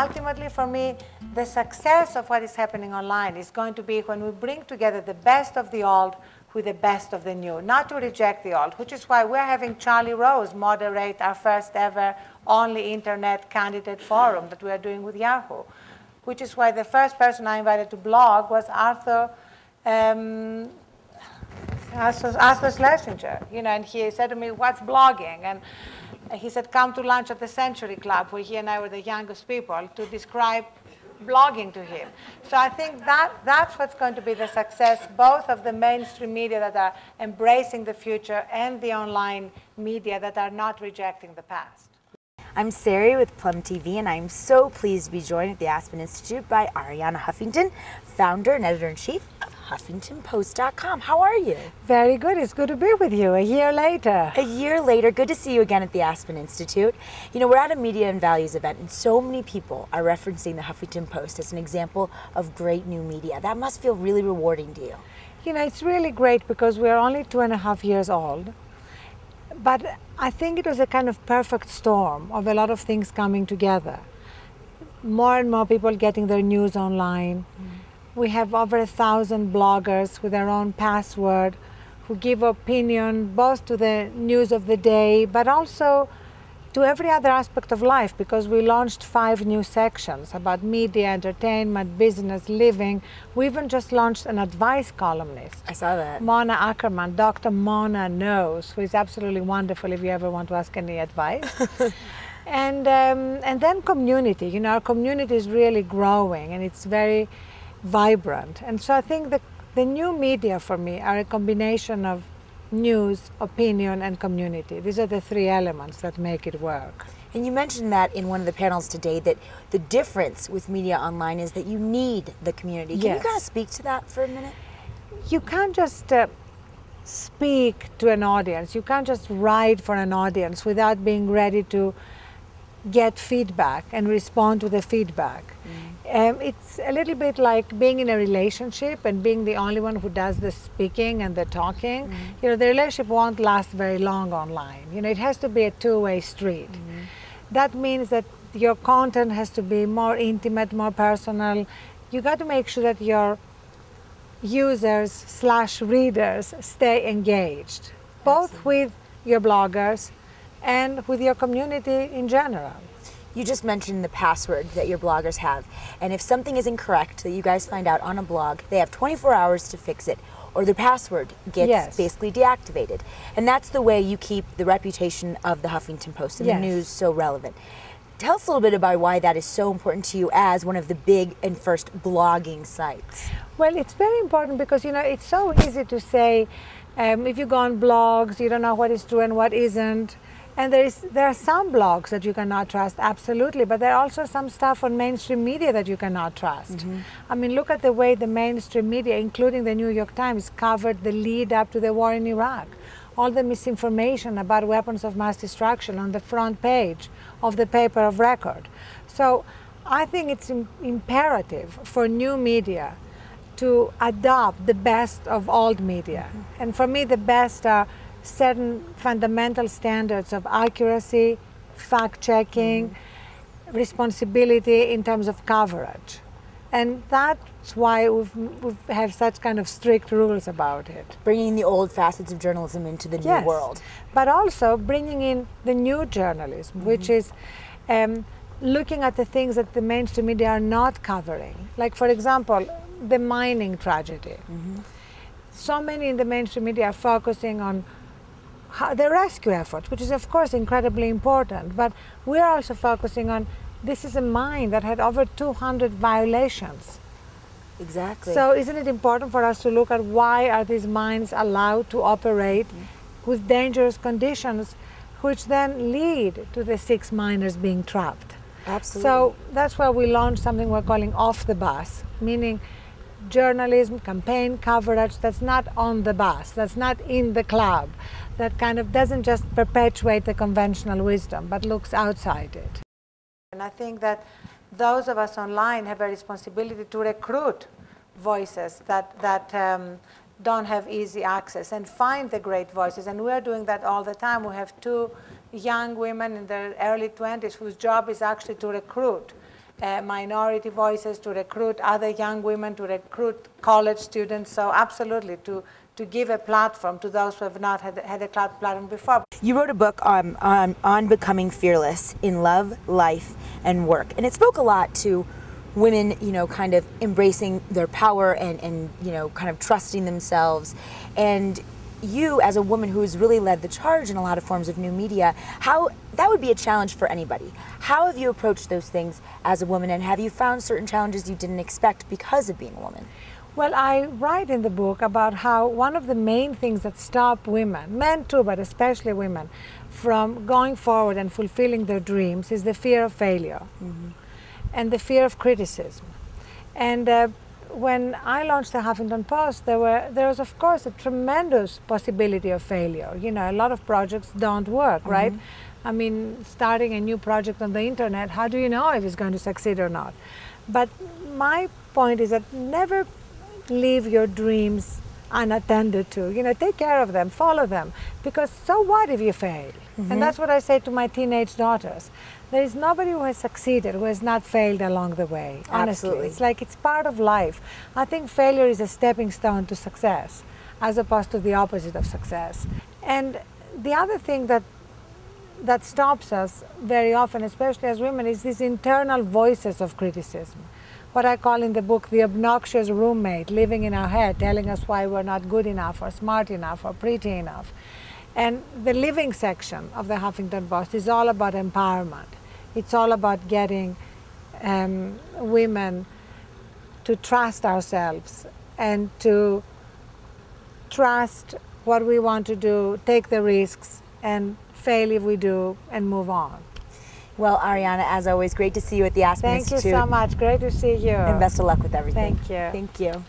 ultimately for me, the success of what is happening online is going to be when we bring together the best of the old with the best of the new, not to reject the old, which is why we're having Charlie Rose moderate our first ever only internet candidate forum that we are doing with Yahoo, which is why the first person I invited to blog was Arthur Schlesinger, and he said to me, what's blogging? And he said, come to lunch at the Century Club, where he and I were the youngest people, to describe blogging to him. So I think that's what's going to be the success, both of the mainstream media that are embracing the future and the online media that are not rejecting the past. I'm Sari with Plum TV, and I'm so pleased to be joined at the Aspen Institute by Arianna Huffington, founder and editor-in-chief of HuffingtonPost.com. How are you? Very good. It's good to be with you a year later. A year later. Good to see you again at the Aspen Institute. We're at a Media and Values event, and so many people are referencing the Huffington Post as an example of great new media. That must feel really rewarding to you. It's really great because we're only 2.5 years old. But I think it was a kind of perfect storm of a lot of things coming together. More and more people getting their news online. We have over 1,000 bloggers with their own password who give opinion both to the news of the day, but also to every other aspect of life, because we launched 5 new sections about media, entertainment, business, living. We even just launched an advice columnist. I saw that. Mona Ackerman, Dr. Mona Knows, who is absolutely wonderful if you ever want to ask any advice. And then community. Our community is really growing and it's very vibrant. And so I think the new media for me are a combination of news, opinion, and community. These are the 3 elements that make it work. And you mentioned that in one of the panels today, that the difference with media online is that you need the community. Can you kind of speak to that for a minute? You can't just speak to an audience. You can't just write for an audience without being ready to get feedback and respond to the feedback. It's a little bit like being in a relationship and being the only one who does the speaking and the talking. The relationship won't last very long online. It has to be a two-way street. That means that your content has to be more intimate, more personal. You got to make sure that your users/readers stay engaged, both with your bloggers and with your community in general. You just mentioned the password that your bloggers have, and if something is incorrect that you guys find out on a blog, they have 24 hours to fix it, or their password gets basically deactivated. And that's the way you keep the reputation of the Huffington Post and the news so relevant. Tell us a little bit about why that is so important to you as one of the big and first blogging sites. Well, it's very important because, it's so easy to say, if you go on blogs, you don't know what is true and what isn't. And there are some blogs that you cannot trust, absolutely, but there are also some stuff on mainstream media that you cannot trust. I mean, look at the way the mainstream media, including the New York Times, covered the lead up to the war in Iraq. All the misinformation about weapons of mass destruction on the front page of the paper of record. So I think it's imperative for new media to adopt the best of old media. And for me, the best are certain fundamental standards of accuracy, fact-checking, responsibility in terms of coverage. And that's why we have such kind of strict rules about it. Bringing the old facets of journalism into the new world. But also bringing in the new journalism, which is looking at the things that the mainstream media are not covering. Like, for example, the mining tragedy. So many in the mainstream media are focusing on the rescue effort, which is of course incredibly important, but we're also focusing on this is a mine that had over 200 violations. Exactly. So isn't it important for us to look at why are these mines allowed to operate with dangerous conditions, which then lead to the 6 miners being trapped? Absolutely. So that's why we launched something we're calling Off the Bus, meaning journalism, campaign coverage that's not on the bus, that's not in the club, that kind of doesn't just perpetuate the conventional wisdom, but looks outside it. And I think that those of us online have a responsibility to recruit voices that don't have easy access and find the great voices. And we're doing that all the time. We have 2 young women in their early 20s whose job is actually to recruit minority voices, to recruit other young women, to recruit college students. So absolutely, to give a platform to those who have not had a platform before. You wrote a book on becoming fearless in love, life, and work. And it spoke a lot to women, you know, kind of embracing their power and you know, kind of trusting themselves. And you, as a woman who's really led the charge in a lot of forms of new media, how that would be a challenge for anybody. How have you approached those things as a woman, and have you found certain challenges you didn't expect because of being a woman? Well, I write in the book about how one of the main things that stop women, men too, but especially women, from going forward and fulfilling their dreams is the fear of failure and the fear of criticism. And when I launched the Huffington Post, there was of course a tremendous possibility of failure. You know, a lot of projects don't work, right? I mean, starting a new project on the internet, how do you know if it's going to succeed or not? But my point is that never leave your dreams unattended to. You know, take care of them, follow them, because so what if you fail? And that's what I say to my teenage daughters. There is nobody who has succeeded who has not failed along the way. Honestly, Absolutely. it's like it's part of life. I think failure is a stepping stone to success, as opposed to the opposite of success. And the other thing that stops us very often, especially as women, is these internal voices of criticism. What I call in the book the obnoxious roommate living in our head, telling us why we're not good enough or smart enough or pretty enough. And the living section of the Huffington Post is all about empowerment. It's all about getting women to trust ourselves and to trust what we want to do, take the risks, and fail if we do, and move on. Well, Arianna, as always, great to see you at the Aspen Thank Institute. you so much. Great to see you. And best of luck with everything. Thank you. Thank you.